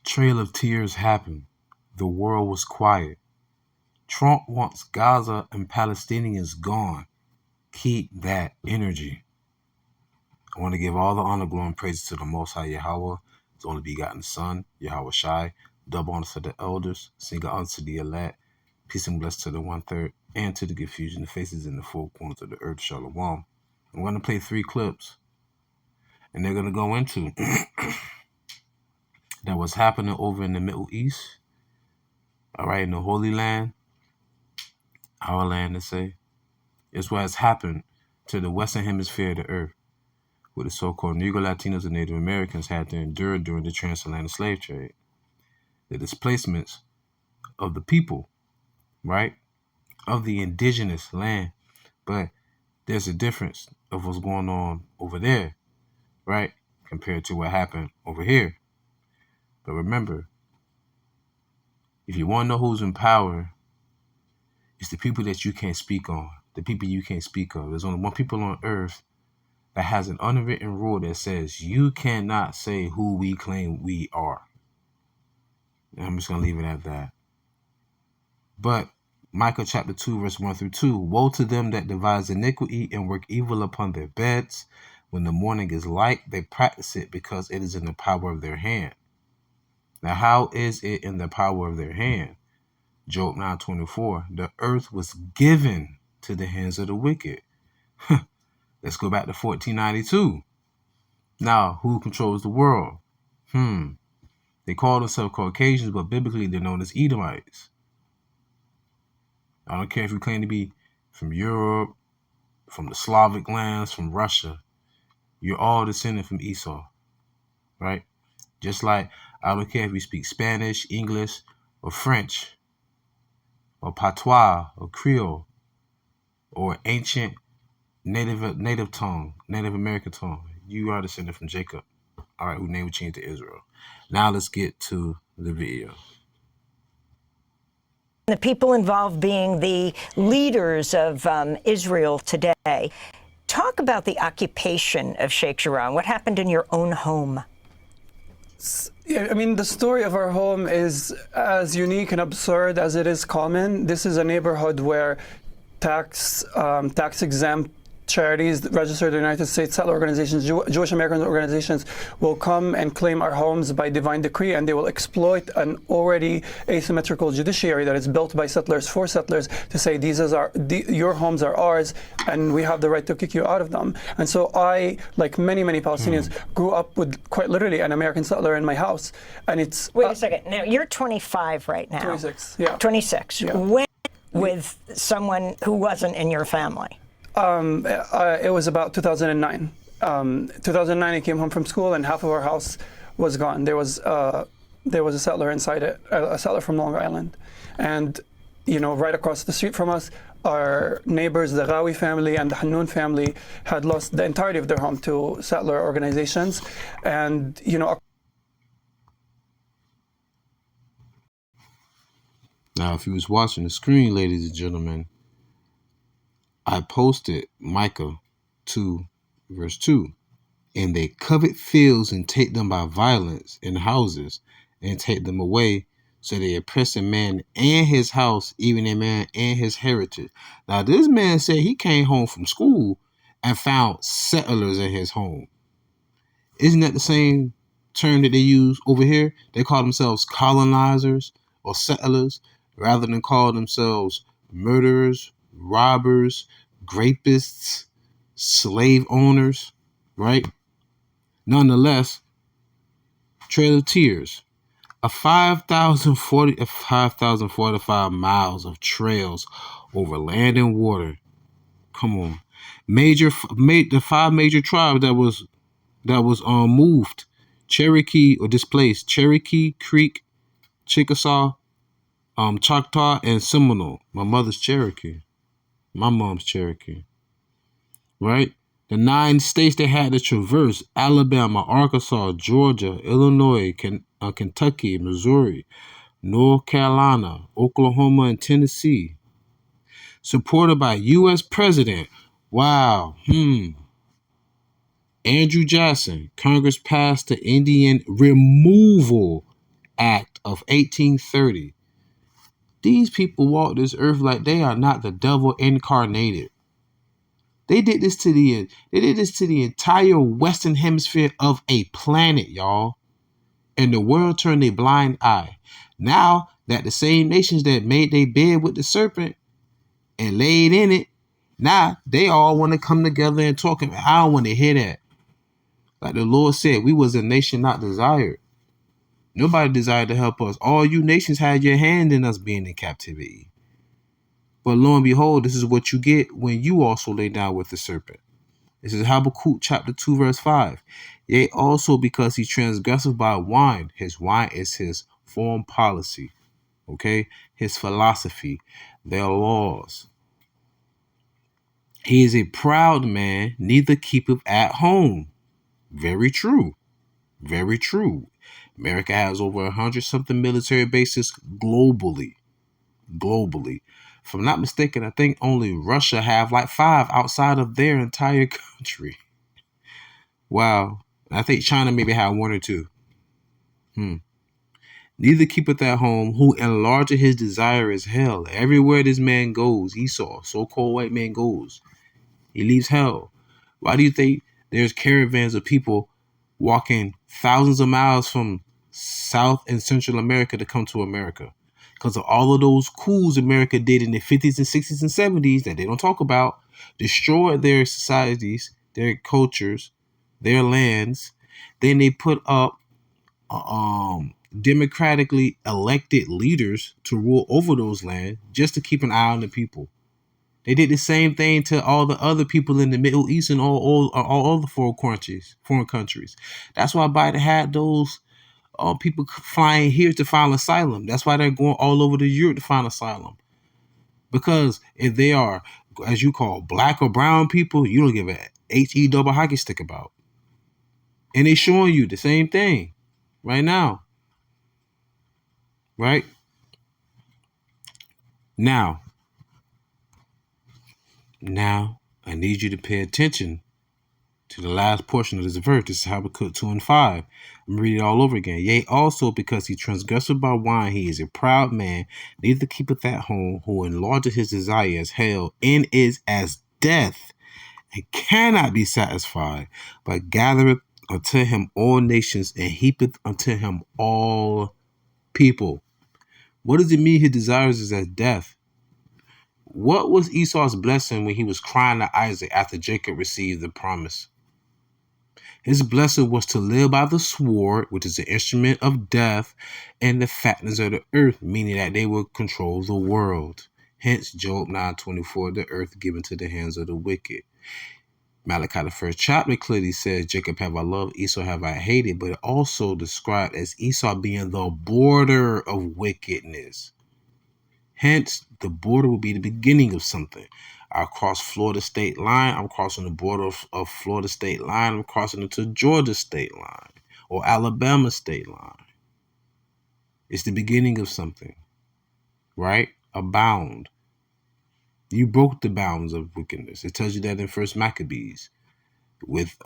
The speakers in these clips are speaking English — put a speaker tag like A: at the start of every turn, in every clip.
A: Trail of tears happened. The world was quiet. Trump wants Gaza and Palestinians gone. Keep that energy. I want to give all the honor, glory, and praise to the Most High Yahweh, His only begotten Son, YAHAWASHI. Double honor to the elders, single honor to the elect, peace and bless to the 1/3, and to the confusion, the faces in the four corners of the earth, Shalom. I'm going to play 3 clips, and they're going to go into that what's happening over in the Middle East, all right, in the Holy Land, our land to say, is what has happened to the Western Hemisphere of the earth, what the so-called Negro Latinos and Native Americans had to endure during the transatlantic slave trade. The displacements of the people, right, of the indigenous land. But there's a difference of what's going on over there, right, compared to what happened over here. But remember, if you want to know who's in power, it's the people that you can't speak on, the people you can't speak of. There's only one people on earth that has an unwritten rule that says you cannot say who we claim we are. And I'm just going to leave it at that. But Micah chapter 2, verse 1-2, woe to them that devise iniquity and work evil upon their beds. When the morning is light, they practice it because it is in the power of their hand. Now, how is it in the power of their hand? Job 9:24, the earth was given to the hands of the wicked. Let's go back to 1492. Now, who controls the world? They call themselves Caucasians, but biblically they're known as Edomites. I don't care if you claim to be from Europe, from the Slavic lands, from Russia. You're all descended from Esau, right? Just like I don't care if you speak Spanish, English, or French, or Patois, or Creole, or ancient native tongue, Native American tongue. You are descended from Jacob, all right, who name was changed to Israel. Now let's get to the video.
B: The people involved being the leaders of Israel today. Talk about the occupation of Sheikh Jarrah. What happened in your own home?
C: Yeah, I mean, the story of our home is as unique and absurd as it is common. This is a neighborhood where tax-exempt charities registered in the United States, settler organizations, Jewish American organizations will come and claim our homes by divine decree, and they will exploit an already asymmetrical judiciary that is built by settlers for settlers to say your homes are ours and we have the right to kick you out of them. And so I, like many Palestinians, grew up with quite literally an American settler in my house. And it's
B: wait a second. Now you're 25 right now.
C: 26. Yeah.
B: 26. Yeah. When with someone who wasn't in your family?
C: It was about 2009. 2009, I came home from school, and half of our house was gone. There was a settler inside it, a settler from Long Island, and right across the street from us, our neighbors, the Ghawi family and the Hannoun family, had lost the entirety of their home to settler organizations, and
A: Now, if you was watching the screen, ladies and gentlemen, I posted Micah 2, verse 2. And they covet fields and take them by violence, and houses, and take them away. So they oppress a man and his house, even a man and his heritage. Now, this man said he came home from school and found settlers in his home. Isn't that the same term that they use over here? They call themselves colonizers or settlers rather than call themselves murderers, robbers, rapists, slave owners, right? Nonetheless, Trail of Tears, 5,045 miles of trails over land and water. Come on, the 5 major tribes that was moved, Cherokee or displaced: Cherokee, Creek, Chickasaw, Choctaw, and Seminole. My mother's Cherokee. My mom's Cherokee. Right? The 9 states they had to traverse: Alabama, Arkansas, Georgia, Illinois, Kentucky, Missouri, North Carolina, Oklahoma, and Tennessee. Supported by U.S. President, Andrew Jackson. Congress passed the Indian Removal Act of 1830. These people walk this earth like they are not the devil incarnated. They did this to the entire Western Hemisphere of a planet, y'all. And the world turned a blind eye. Now that the same nations that made their bed with the serpent and laid in it, now they all want to come together and talk. I don't want to hear that. Like the Lord said, we was a nation not desired. Nobody desired to help us. All you nations had your hand in us being in captivity. But lo and behold, this is what you get when you also lay down with the serpent. This is Habakkuk chapter 2, verse 5. Yea, also because he transgresseth by wine. His wine is his foreign policy. Okay? His philosophy. Their laws. He is a proud man, neither keepeth at home. Very true. Very true. America has over 100-something military bases globally. Globally. If I'm not mistaken, I think only Russia have like 5 outside of their entire country. Wow. I think China maybe have 1 or 2. Neither keepeth at home, who enlargeth his desire is hell. Everywhere this man goes, Esau, so-called white man goes, he leaves hell. Why do you think there's caravans of people walking thousands of miles from South and Central America to come to America? Because of all of those coups America did in the 50s and 60s and 70s that they don't talk about, destroyed their societies, their cultures, their lands. Then they put up democratically elected leaders to rule over those lands just to keep an eye on the people. They did the same thing to all the other people in the Middle East and all the foreign countries. That's why Biden had those people flying here to find asylum. That's why they're going all over to Europe to find asylum. Because if they are, as you call, black or brown people, you don't give a HE double hockey stick about. And they're showing you the same thing right now. Right? Now, I need you to pay attention to the last portion of this verse. This is Habakkuk 2 and 5. I'm going to read it all over again. Yea, also because he transgresseth by wine, he is a proud man, neither keepeth at home, who enlargeth his desire as hell, and is as death, and cannot be satisfied, but gathereth unto him all nations, and heapeth unto him all people. What does it mean his desires is as death? What was Esau's blessing when he was crying to Isaac after Jacob received the promise? His blessing was to live by the sword, which is the instrument of death, and the fatness of the earth, meaning that they would control the world. Hence, Job 9:24, the earth given to the hands of the wicked. Malachi, the 1st chapter, clearly says, Jacob have I loved, Esau have I hated, but it also described as Esau being the border of wickedness. Hence, the border will be the beginning of something. I cross Florida state line. I'm crossing the border of Florida state line. I'm crossing into Georgia state line or Alabama state line. It's the beginning of something, right? A bound. You broke the bounds of wickedness. It tells you that in 1 Maccabees with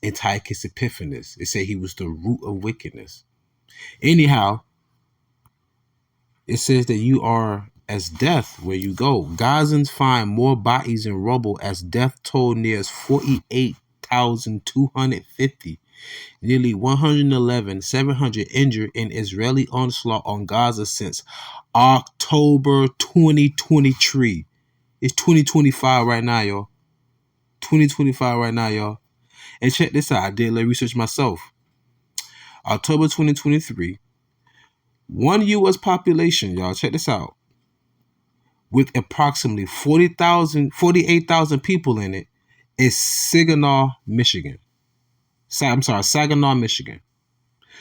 A: Antiochus Epiphanes. It said he was the root of wickedness. Anyhow, it says that you are as death where you go. Gazans find more bodies in rubble as death toll nears 48,250. Nearly 111,700 injured in Israeli onslaught on Gaza since October 2023. It's 2025 right now, y'all. 2025 right now, y'all. And check this out. I did a little research myself. October 2023. One U.S. population, y'all, check this out, with approximately 48,000 people in it, is Saginaw, Michigan. Saginaw, Michigan.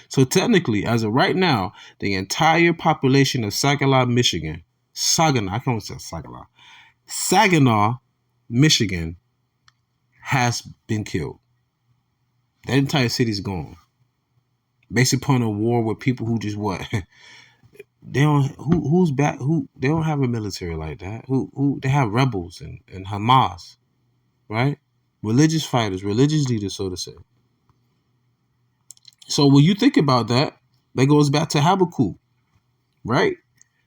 A: So technically, as of right now, the entire population of Saginaw, Michigan, Saginaw, Michigan, has been killed. That entire city is gone. Based upon a war with people who just they don't they don't have a military like that. Who they have rebels and Hamas, right? Religious fighters, religious leaders, so to say. So when you think about that, That goes back to Habakkuk, right?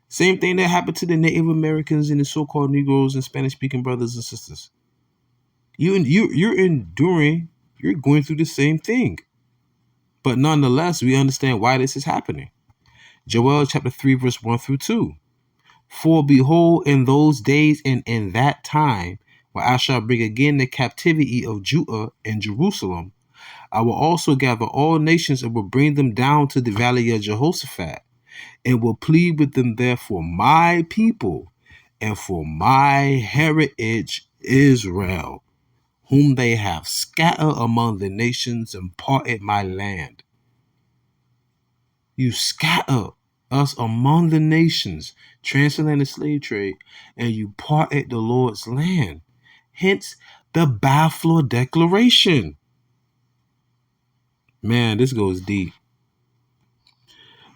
A: Same thing that happened to the Native Americans and the so-called Negroes and Spanish-speaking brothers and sisters. You're enduring, you're going through the same thing. But nonetheless, we understand why this is happening. Joel chapter 3, verse 1 through 2. For behold, in those days and in that time, where I shall bring again the captivity of Judah and Jerusalem, I will also gather all nations and will bring them down to the valley of Jehoshaphat, and will plead with them there for my people and for my heritage Israel, whom they have scattered among the nations and parted my land. You scatter us among the nations, transatlantic slave trade, and you parted the Lord's land. Hence the Balfour Declaration. Man, this goes deep.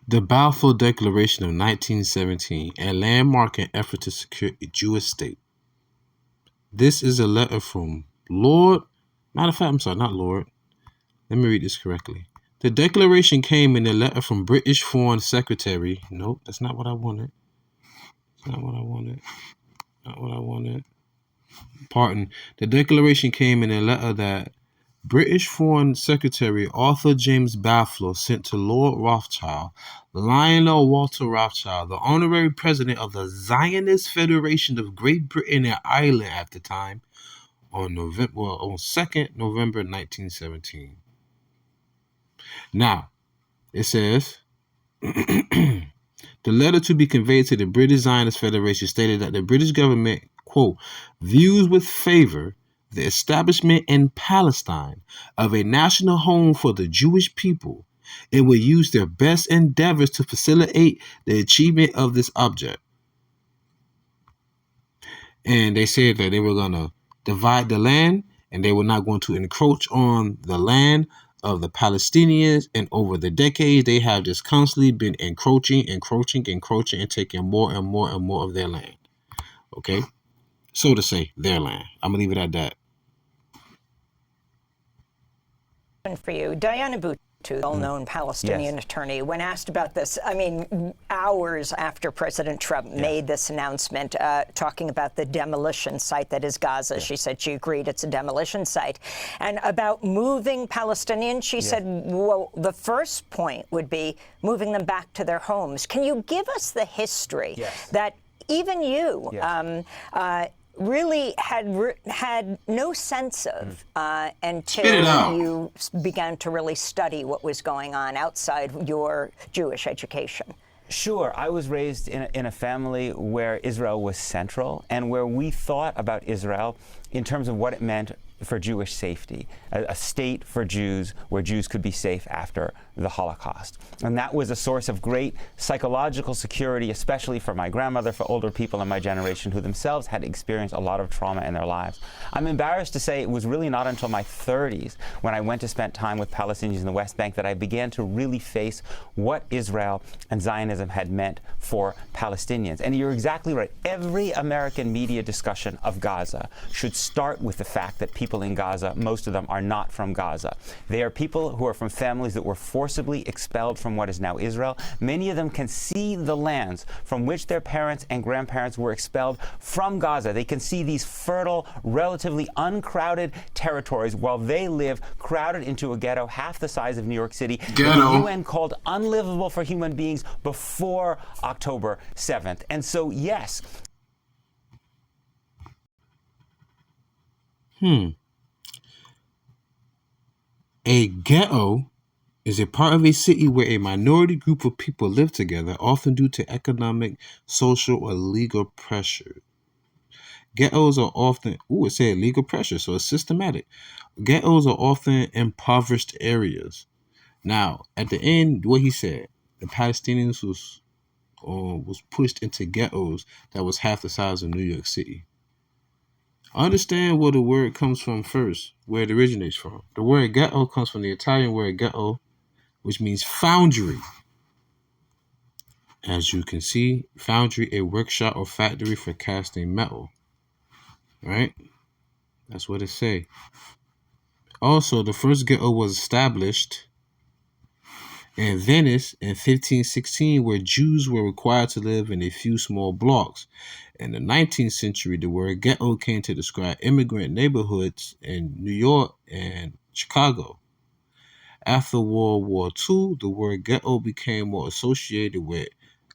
A: The Balfour Declaration of 1917, a landmark effort to secure a Jewish state. This is a letter from Lord, matter of fact, I'm sorry, not Lord. Let me read this correctly. The declaration came in a letter from British Foreign Secretary. Nope, that's not what I wanted. That's not what I wanted. Not what I wanted. Pardon. The declaration came in a letter that British Foreign Secretary Arthur James Balfour sent to Lord Rothschild, Lionel Walter Rothschild, the honorary president of the Zionist Federation of Great Britain and Ireland at the time, on 2nd November 1917. Now, it says, the letter to be conveyed to the British Zionist Federation stated that the British government, quote, views with favor the establishment in Palestine of a national home for the Jewish people and will use their best endeavors to facilitate the achievement of this object. And they said that they were going to divide the land and they were not going to encroach on the land of the Palestinians. And over the decades, they have just constantly been encroaching, and taking more and more and more of their land. Okay? So to say, their land. I'm going to leave it at that.
B: For you, Diana Boutou, well-known Palestinian attorney, when asked about this, I mean, hours after President Trump made this announcement, talking about the demolition site that is Gaza, she said she agreed it's a demolition site. And about moving Palestinians, she said, well, the first point would be moving them back to their homes. Can you give us the history that even you really had no sense of until you began to really study what was going on outside your Jewish education?
D: Sure. I was raised in a family where Israel was central and where we thought about Israel in terms of what it meant for Jewish safety, a state for Jews where Jews could be safe after the Holocaust. And that was a source of great psychological security, especially for my grandmother, for older people in my generation who themselves had experienced a lot of trauma in their lives. I'm embarrassed to say it was really not until my 30s when I went to spend time with Palestinians in the West Bank that I began to really face what Israel and Zionism had meant for Palestinians. And you're exactly right. Every American media discussion of Gaza should start with the fact that people in Gaza, most of them are not from Gaza. They are people who are from families that were forcibly expelled from what is now Israel. Many of them can see the lands from which their parents and grandparents were expelled from Gaza. They can see these fertile, relatively uncrowded territories while they live crowded into a ghetto half the size of New York City. That the UN called unlivable for human beings before October 7th. And so, yes.
A: A ghetto is a part of a city where a minority group of people live together, often due to economic, social, or legal pressure. Ghettos are often, it said legal pressure, so it's systematic. Ghettos are often impoverished areas. Now, at the end, what he said, the Palestinians was pushed into ghettos that was half the size of New York City. Understand where the word comes from first, where it originates from. The word ghetto comes from the Italian word ghetto, which means foundry. As you can see, foundry, a workshop or factory for casting metal. Right? That's what it say. Also, the first ghetto was established and Venice in 1516, where Jews were required to live in a few small blocks. In the 19th century, the word ghetto came to describe immigrant neighborhoods in New York and Chicago. After World War II, the word ghetto became more associated with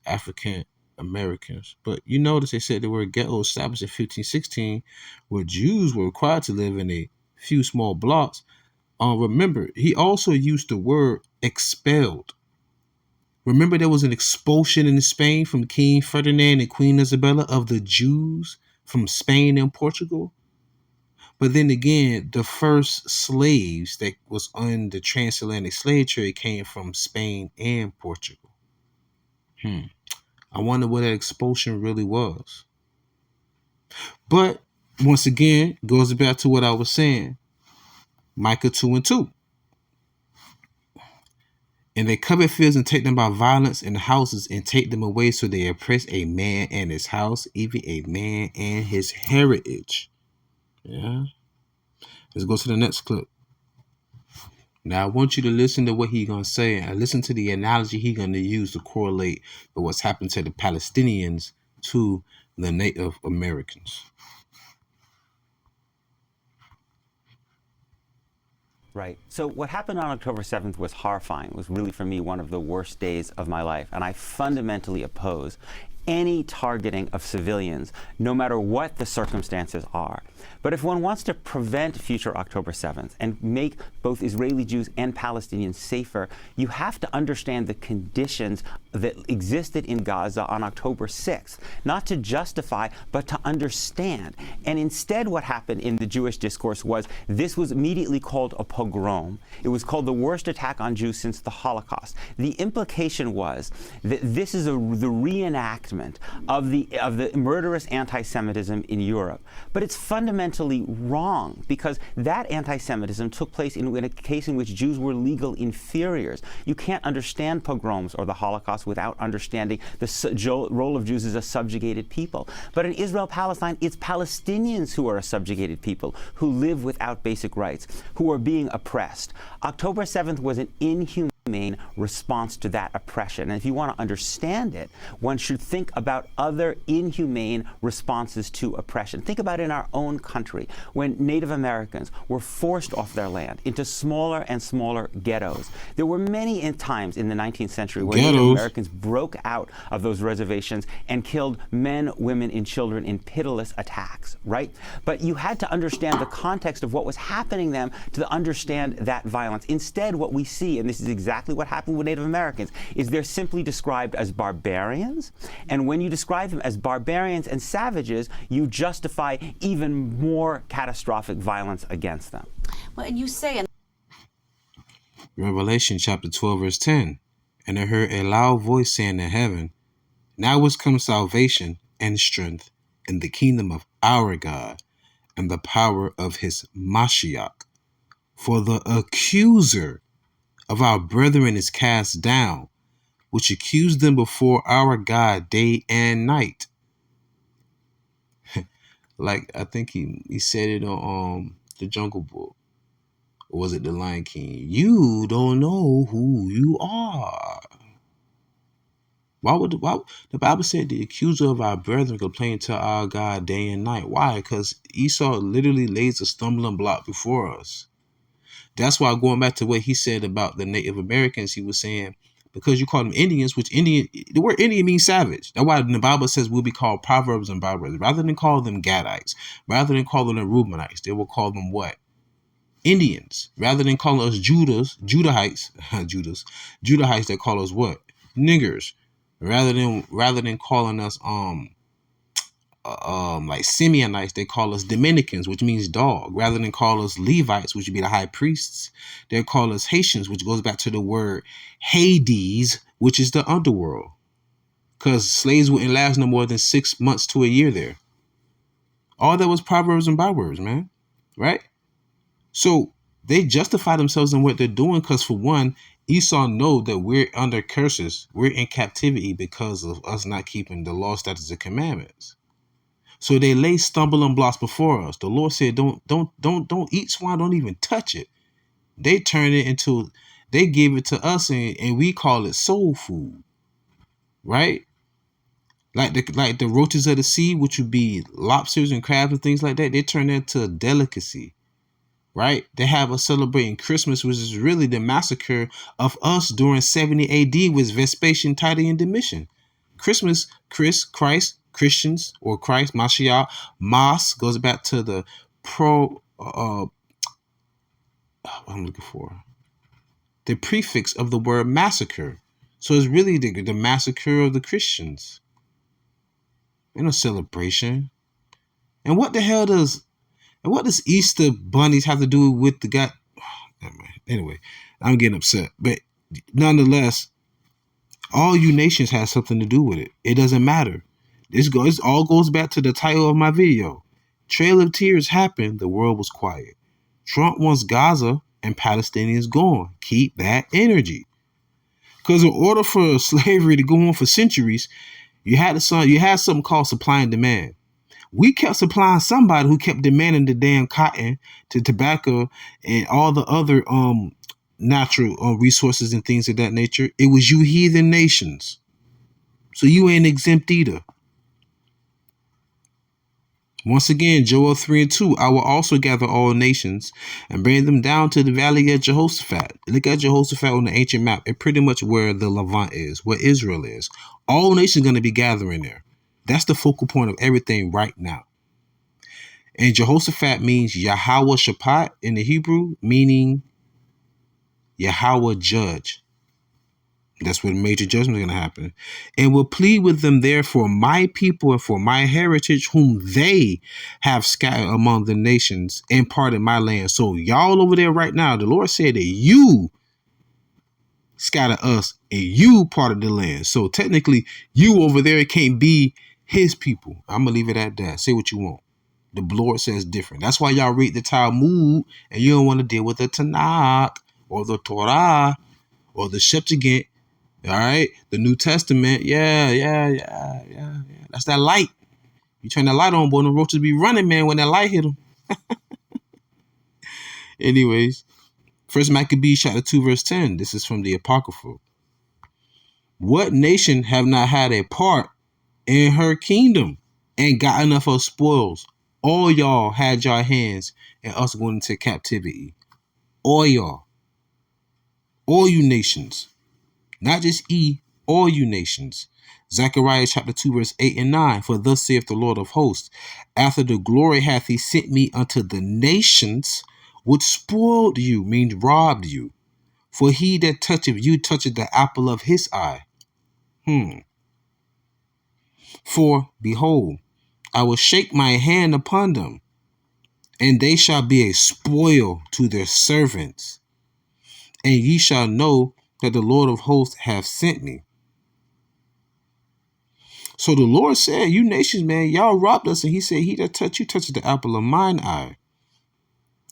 A: African Americans. But you notice they said the word ghetto established in 1516, where Jews were required to live in a few small blocks. Remember, he also used the word expelled. Remember, there was an expulsion in Spain from King Ferdinand and Queen Isabella of the Jews from Spain and Portugal. But then again, the first slaves that was on the transatlantic slave trade came from Spain and Portugal. I wonder what that expulsion really was. But once again, goes back to what I was saying. Micah 2:2. And they covet fields and take them by violence, and houses and take them away, so they oppress a man and his house, even a man and his heritage. Yeah. Let's go to the next clip. Now I want you to listen to what he's gonna say, and listen to the analogy he's gonna use to correlate with what's happened to the Palestinians to the Native Americans.
D: Right. So what happened on October 7th was horrifying. It was really, for me, one of the worst days of my life. And I fundamentally oppose any targeting of civilians, no matter what the circumstances are. But if one wants to prevent future October 7th and make both Israeli Jews and Palestinians safer, you have to understand the conditions that existed in Gaza on October 6th, not to justify, but to understand. And instead, what happened in the Jewish discourse was this was immediately called a pogrom. It was called the worst attack on Jews since the Holocaust. The implication was that this is the reenactment of the murderous anti-Semitism in Europe. But it's fundamentally wrong, because that anti-Semitism took place in a case in which Jews were legal inferiors. You can't understand pogroms or the Holocaust without understanding the role of Jews as a subjugated people. But in Israel-Palestine, it's Palestinians who are a subjugated people, who live without basic rights, who are being oppressed. October 7th was an inhumane response to that oppression. And if you want to understand it, one should think about other inhumane responses to oppression. Think about in our own country, when Native Americans were forced off their land into smaller and smaller ghettos. There were many times in the 19th century where Native Americans broke out of those reservations and killed men, women, and children in pitiless attacks, right? But you had to understand the context of what was happening to them to understand that violence. Instead, what we see, and this is exactly what happened with Native Americans, is they're simply described as barbarians. And when you describe them as barbarians and savages, you justify even more catastrophic violence against them.
E: Well, and you say in
A: Revelation chapter 12, verse 10, and I heard a loud voice saying in heaven, now is come salvation and strength in the kingdom of our God and the power of his Mashiach. For the accuser of our brethren is cast down, which accused them before our God day and night. Like, I think he said it on the Jungle Book. Or was it the Lion King? You don't know who you are. Why the Bible said the accuser of our brethren complained to our God day and night? Why? Because Esau literally lays a stumbling block before us. That's why, going back to what he said about the Native Americans, he was saying, because you call them Indians, which the word Indian means savage. That's why the Bible says we'll be called Proverbs and Proverbs. Rather than call them Gadites, rather than call them Reubenites, they will call them what? Indians. Rather than calling us Judahites, they call us what? Niggers. Rather than calling us like Simeonites, they call us Dominicans, which means dog. Rather than call us Levites, which would be the high priests, they call us Haitians, which goes back to the word Hades, which is the underworld. Because slaves wouldn't last no more than 6 months to a year there. All that was Proverbs and Proverbs, man. Right? So they justify themselves in what they're doing because, for one, Esau know that we're under curses. We're in captivity because of us not keeping the law, statutes, and commandments. So they lay stumbling blocks before us. The Lord said, don't eat swine, don't even touch it. They turn it into They give it to us, and we call it soul food, right? Like the roaches of the sea, which would be lobsters and crabs and things like that. They turn that to a delicacy, right? They have us celebrating Christmas, which is really the massacre of us during 70 AD with Vespasian, Titus, and Domitian. Christmas, Christ, Christians, or Christ, Mashiach, Mas goes back to the what I'm looking for, the prefix of the word massacre. So it's really the massacre of the Christians. In a celebration. And what the hell does Easter bunnies have to do with the guy? Anyway, I'm getting upset. But nonetheless, all you nations have something to do with it. It doesn't matter. This all goes back to the title of my video. Trail of Tears happened, the world was quiet. Trump wants Gaza and Palestinians gone. Keep that energy. Because in order for slavery to go on for centuries, you had something called supply and demand. We kept supplying somebody who kept demanding the damn cotton, to tobacco, and all the other natural resources and things of that nature. It was you heathen nations. So you ain't exempt either. Once again, Joel 3:2, I will also gather all nations and bring them down to the valley of Jehoshaphat. Look at Jehoshaphat on the ancient map. It's pretty much where the Levant is, where Israel is. All nations are going to be gathering there. That's the focal point of everything right now. And Jehoshaphat means YAHAWASHI in the Hebrew, meaning Yahweh judge. That's where the major judgment is going to happen. And will plead with them there for my people and for my heritage, whom they have scattered among the nations and parted my land. So y'all over there right now, the Lord said that you scatter us and you parted the land. So technically, you over there can't be his people. I'm going to leave it at that. Say what you want. The Lord says different. That's why y'all read the Talmud and you don't want to deal with the Tanakh or the Torah or the Septuagint. All right, the New Testament, yeah. That's that light. You turn that light on, boy, the roaches be running, man, when that light hit them. Anyways, 1 Maccabees chapter 2, verse 10. This is from the Apocrypha. What nation have not had a part in her kingdom and got enough of spoils? All y'all had your hands in us going into captivity. All y'all. All you nations. Not just all you nations. Zechariah chapter 2, verse 8 and 9. For thus saith the Lord of hosts, after the glory hath he sent me unto the nations, which spoiled you, means robbed you. For he that toucheth you toucheth the apple of his eye. For, behold, I will shake my hand upon them, and they shall be a spoil to their servants. And ye shall know that the Lord of hosts hath sent me. So the Lord said, you nations, man, y'all robbed us. And he said, he that touched you touches the apple of mine eye.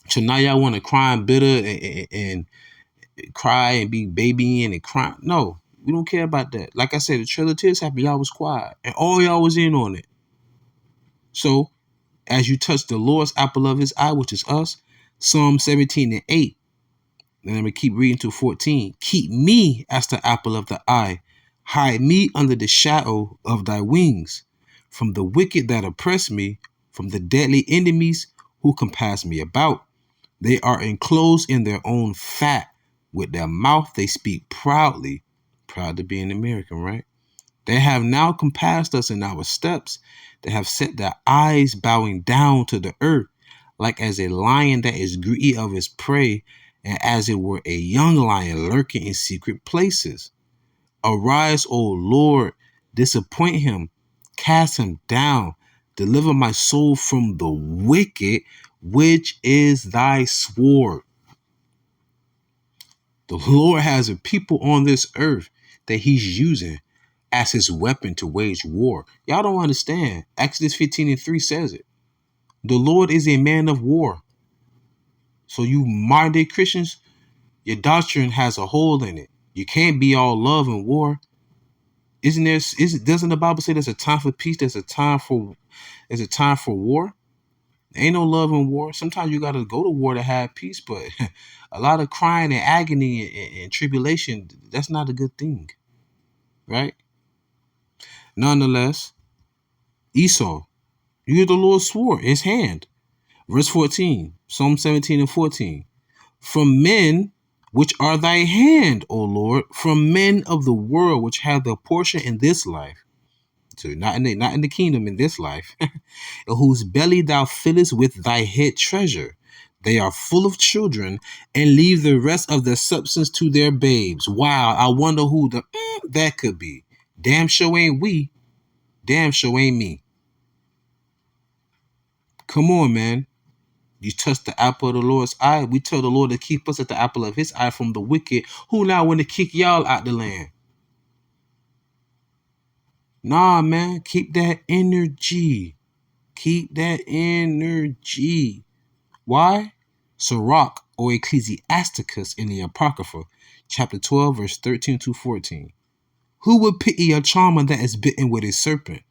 A: So now y'all want to cry and bitter and cry and be babying and crying. No, we don't care about that. Like I said, the Trail of Tears happened. Y'all was quiet. And all y'all was in on it. So as you touch the Lord's apple of his eye, which is us, Psalm 17 and 8. And I'm going to keep reading to 14. Keep me as the apple of the eye. Hide me under the shadow of thy wings. From the wicked that oppress me, from the deadly enemies who compass me about. They are enclosed in their own fat. With their mouth they speak proudly. Proud to be an American, right? They have now compassed us in our steps. They have set their eyes bowing down to the earth, like as a lion that is greedy of his prey, and as it were a young lion lurking in secret places. Arise, O Lord, disappoint him, cast him down, deliver my soul from the wicked, which is thy sword. The Lord has a people on this earth that he's using as his weapon to wage war. Y'all don't understand. Exodus 15 and 3 says it. The Lord is a man of war. So you modern day Christians, your doctrine has a hole in it. You can't be all love and war. Doesn't the Bible say there's a time for peace, there's a time for war? Ain't no love in war. Sometimes you got to go to war to have peace, but a lot of crying and agony and tribulation, that's not a good thing, right? Nonetheless, Esau, you the Lord swore his hand. Verse 14, Psalm 17 and 14. From men which are thy hand, O Lord, from men of the world which have their portion in this life. So not in the kingdom in this life, whose belly thou fillest with thy head treasure. They are full of children and leave the rest of their substance to their babes. Wow, I wonder who that could be. Damn sure ain't we. Damn sure ain't me. Come on, man. You touch the apple of the Lord's eye. We tell the Lord to keep us at the apple of his eye from the wicked, who now want to kick y'all out the land. Nah, man. Keep that energy. Keep that energy. Why? Sirach, or Ecclesiasticus in the Apocrypha, chapter 12, verse 13 to 14. Who would pity a charmer that is bitten with a serpent,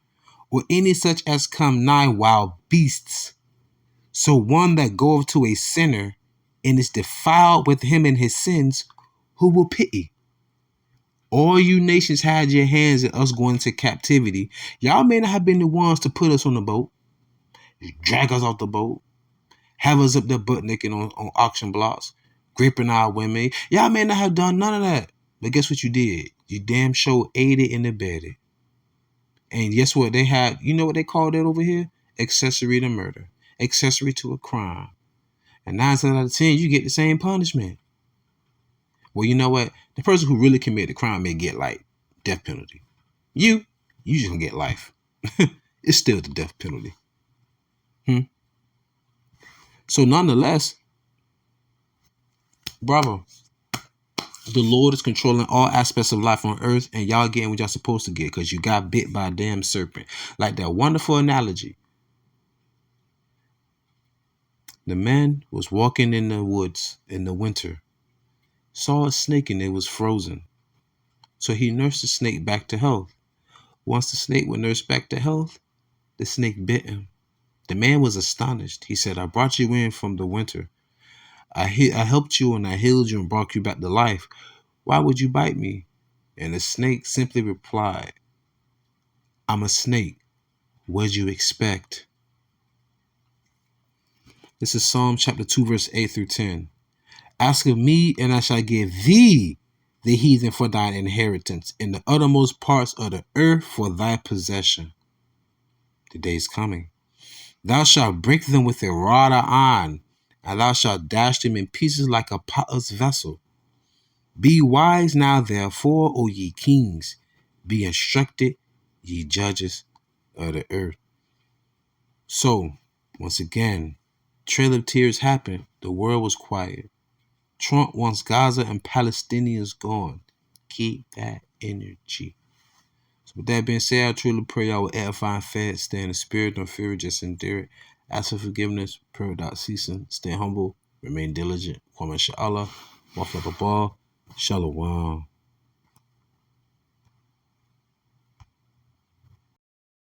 A: or any such as come nigh wild beasts? So one that goeth to a sinner and is defiled with him in his sins, who will pity? All you nations had your hands in us going into captivity. Y'all may not have been the ones to put us on the boat, drag us off the boat, have us up there butt naked on auction blocks, graping our women. Y'all may not have done none of that. But guess what you did? You damn sure aided and abetted. And guess what they had? You know what they called it over here? Accessory to murder. Accessory to a crime. And 9 times out of 10, you get the same punishment. Well, you know what? The person who really committed the crime may get like death penalty. You just gonna get life. It's still the death penalty. So nonetheless, bravo. The Lord is controlling all aspects of life on earth, and y'all getting what y'all supposed to get because you got bit by a damn serpent. Like that wonderful analogy. The man was walking in the woods in the winter, saw a snake and it was frozen. So he nursed the snake back to health. Once the snake was nursed back to health, the snake bit him. The man was astonished. He said, I brought you in from the winter. I helped you and I healed you and brought you back to life. Why would you bite me? And the snake simply replied, I'm a snake. What'd you expect? This is Psalm chapter 2, verse 8 through 10. Ask of me, and I shall give thee the heathen for thine inheritance, in the uttermost parts of the earth for thy possession. The day is coming. Thou shalt break them with a rod of iron, and thou shalt dash them in pieces like a potter's vessel. Be wise now, therefore, O ye kings. Be instructed, ye judges of the earth. So, once again, Trail of Tears happened. The world was quiet. Trump wants Gaza and Palestinians gone. Keep that energy. So with that being said, I truly pray y'all will edify and fed. Stay in the spirit, don't fear it, just endure it. Ask for forgiveness, pray without ceasing. Stay humble, remain diligent. Kwame Sha'Allah, walk like a ball. Shalom.